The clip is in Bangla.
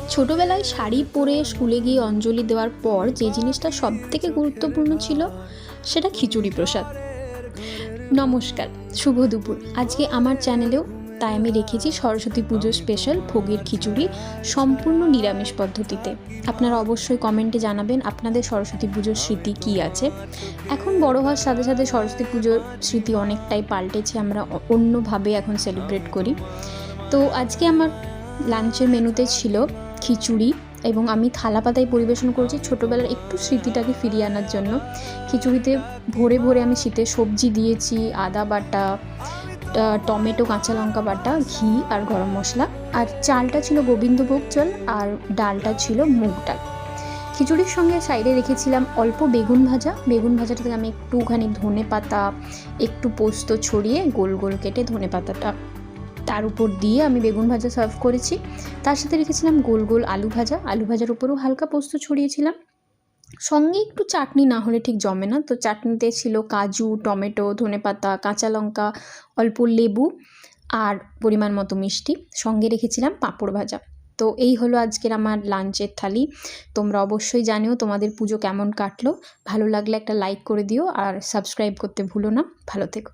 ছোটোবেলায় শাড়ি পরে স্কুলে গিয়ে অঞ্জলি দেওয়ার পর যে জিনিসটা সবথেকে গুরুত্বপূর্ণ ছিল সেটা খিচুড়ি প্রসাদ। নমস্কার, শুভ দুপুর। আজকে আমার চ্যানেলেও তাই আমি রেখেছি সরস্বতী পুজো স্পেশাল ভোগের খিচুড়ি, সম্পূর্ণ নিরামিষ পদ্ধতিতে। আপনারা অবশ্যই কমেন্টে জানাবেন আপনাদের সরস্বতী পুজোর স্মৃতি কী আছে। এখন বড় হওয়ার সাথে সাথে সরস্বতী পুজোর স্মৃতি অনেকটাই পাল্টেছে, আমরা অন্যভাবে এখন সেলিব্রেট করি। তো আজকে আমার লাঞ্চের মেনুতে ছিল খিচুড়ি এবং আমি থালা পাতায় পরিবেশন করেছি ছোটোবেলার একটু স্মৃতিটাকে ফিরিয়ে আনার জন্য। খিচুড়িতে ভরে ভরে আমি শীতের সবজি দিয়েছি, আদা বাটা, টমেটো, কাঁচা লঙ্কা বাটা, ঘি আর গরম মশলা। আর চালটা ছিল গোবিন্দভোগ চাল আর ডালটা ছিল মুগ ডাল। খিচুড়ির সঙ্গে সাইডে রেখেছিলাম অল্প বেগুন ভাজা। বেগুন ভাজাটাতে আমি একটুখানি ধনে পাতা, একটু পোস্ত ছড়িয়ে গোল গোল কেটে ধনে পাতাটা তার উপর দিয়ে আমি বেগুন ভাজা সার্ভ করেছি। তার সাথে রেখেছিলাম গোল গোল আলু ভাজা। আলু ভাজার উপরেও হালকা পোস্ত ছড়িয়েছিলাম। সঙ্গে একটু চাটনি না হলে ঠিক জমে না, তো চাটনিতে ছিল কাজু, টমেটো, ধনেপাতা, কাঁচা লঙ্কা, অল্প লেবু আর পরিমাণ মতো মিষ্টি। সঙ্গে রেখেছিলাম পাঁপড় ভাজা। তো এই হলো আজকের আমার লাঞ্চের থালি। তোমরা অবশ্যই জানিও তোমাদের পুজো কেমন কাটলো। ভালো লাগলে একটা লাইক করে দিও আর সাবস্ক্রাইব করতে ভুলো না। ভালো থেকো।